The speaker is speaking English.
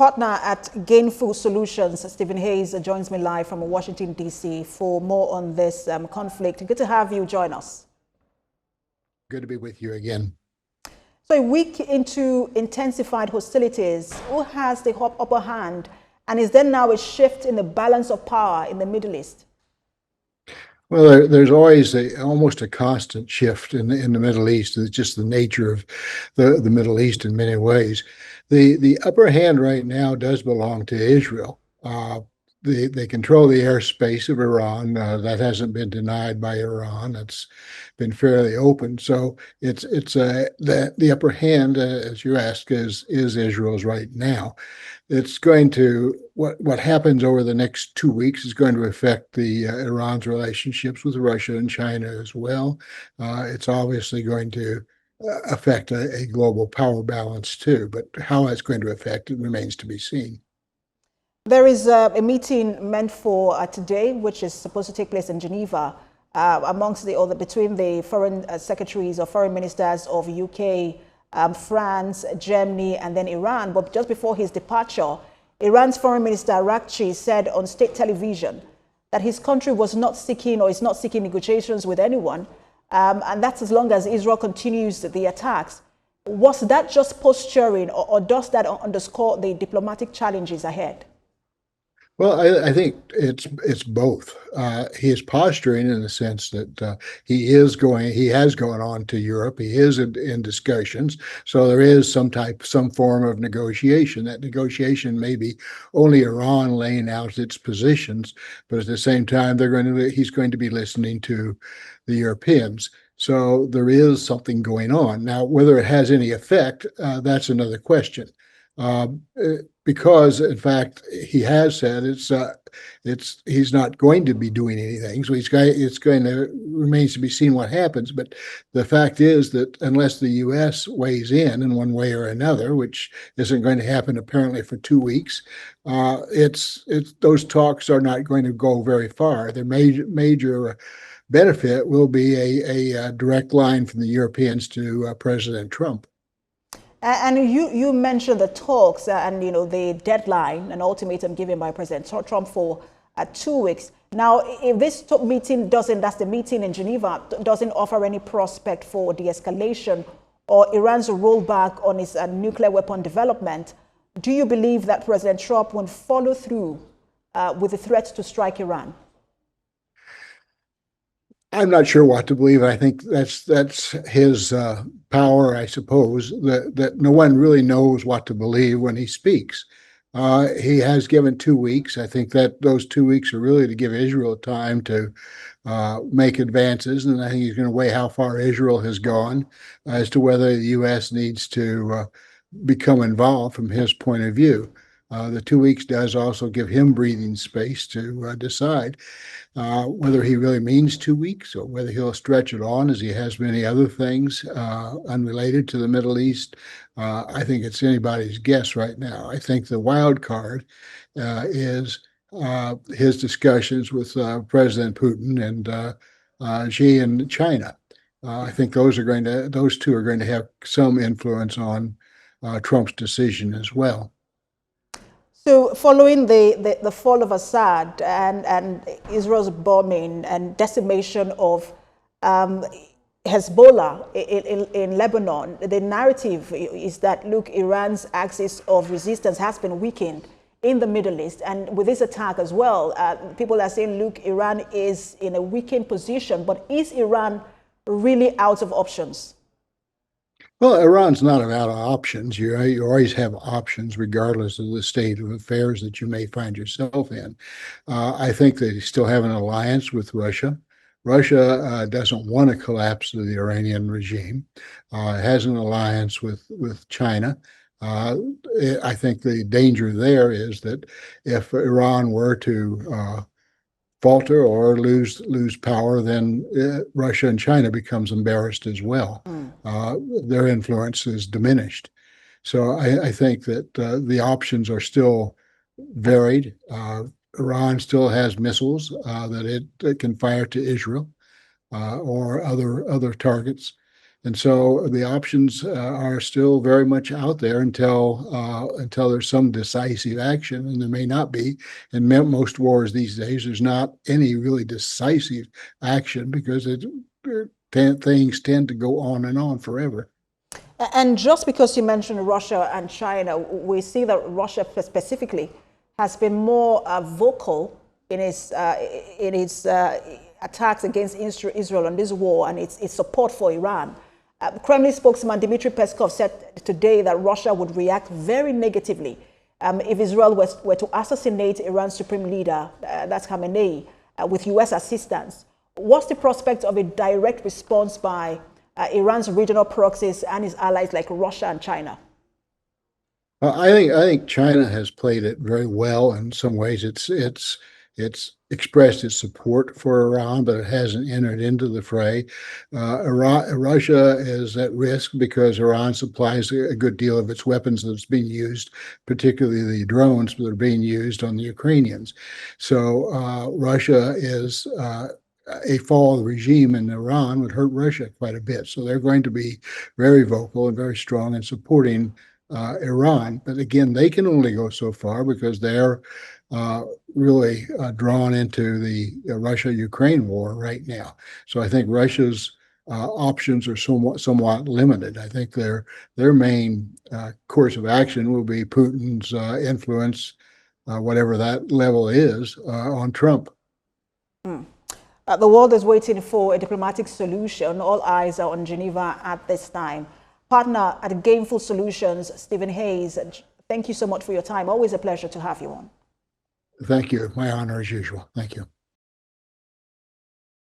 Partner at Gainful Solutions, Stephen Hayes, joins me live from Washington, D.C. for more on this conflict. Good to have you join us. Good to be with you again. So a week into intensified hostilities, who has the upper hand? And is there now a shift in the balance of power in the Middle East? Well, there's always almost a constant shift in the Middle East. It's just the nature of the Middle East in many ways. The upper hand right now does belong to Israel. They control the airspace of Iran. That hasn't been denied by Iran. It's been fairly open. So it's the upper hand, as you ask, is Israel's right now. It's going to what happens over the next 2 weeks is going to affect the Iran's relationships with Russia and China as well. It's obviously going to affect a global power balance too, but how that's going to affect it remains to be seen. There is a meeting meant for today, which is supposed to take place in Geneva, amongst between the foreign secretaries or foreign ministers of UK, France, Germany, and then Iran. But just before his departure, Iran's foreign minister Rakchi said on state television that his country was not seeking or is not seeking negotiations with anyone, and that's as long as Israel continues the attacks. Was that just posturing, or does that underscore the diplomatic challenges ahead? Well, I think it's both. He is posturing in the sense that he has gone on to Europe. He is in discussions. So there is some form of negotiation. That negotiation may be only Iran laying out its positions, but at the same time, he's going to be listening to the Europeans. So there is something going on. Now, whether it has any effect, that's another question. Because in fact he has said he's not going to be doing anything, so it's going to remains to be seen what happens. But the fact is that unless the U.S. weighs in one way or another, which isn't going to happen apparently for 2 weeks, those talks are not going to go very far. The major benefit will be a direct line from the Europeans to President Trump. And you mentioned the talks and the deadline and ultimatum given by President Trump for 2 weeks. Now, if this meeting that's the meeting in Geneva, doesn't offer any prospect for de-escalation or Iran's rollback on its nuclear weapon development, do you believe that President Trump will follow through with the threat to strike Iran? I'm not sure what to believe. I think that's his power, I suppose, that no one really knows what to believe when he speaks. He has given 2 weeks. I think that those 2 weeks are really to give Israel time to make advances, and I think he's going to weigh how far Israel has gone as to whether the U.S. needs to become involved from his point of view. The 2 weeks does also give him breathing space to decide whether he really means 2 weeks or whether he'll stretch it on as he has many other things unrelated to the Middle East. I think it's anybody's guess right now. I think the wild card is his discussions with President Putin and Xi in China. I think those two are going to have some influence on Trump's decision as well. So following the fall of Assad and Israel's bombing and decimation of Hezbollah in Lebanon, the narrative is that, look, Iran's axis of resistance has been weakened in the Middle East. And with this attack as well, people are saying, look, Iran is in a weakened position, but is Iran really out of options? Well, Iran's not out of options. You always have options regardless of the state of affairs that you may find yourself in. I think they still have an alliance with Russia. Russia doesn't want to collapse the Iranian regime. It has an alliance with China. I think the danger there is that if Iran were to falter or lose power, then Russia and China becomes embarrassed as well. Their influence is diminished. So I think that the options are still varied. Iran still has missiles that it can fire to Israel or other targets. And so the options are still very much out there until there's some decisive action, and there may not be. In most wars these days, there's not any really decisive action because things tend to go on and on forever. And just because you mentioned Russia and China, we see that Russia specifically has been more vocal in its attacks against Israel on this war and its support for Iran. Kremlin spokesman Dmitry Peskov said today that Russia would react very negatively if Israel were to assassinate Iran's supreme leader, that's Khamenei, with U.S. assistance. What's the prospect of a direct response by Iran's regional proxies and its allies like Russia and China? I think China has played it very well in some ways. It's expressed its support for Iran, but it hasn't entered into the fray. Russia is at risk because Iran supplies a good deal of its weapons that's being used, particularly the drones that are being used on the Ukrainians. So Russia is a fall of the regime in Iran would hurt Russia quite a bit. So they're going to be very vocal and very strong in supporting Iran. But again, they can only go so far because they're really drawn into the Russia-Ukraine war right now. So I think Russia's options are somewhat limited. I think their main course of action will be Putin's influence, whatever that level is, on Trump. The world is waiting for a diplomatic solution. All eyes are on Geneva at this time. Partner at Gainful Solutions, Stephen Hayes, thank you so much for your time. Always a pleasure to have you on. Thank you. My honor as usual. Thank you.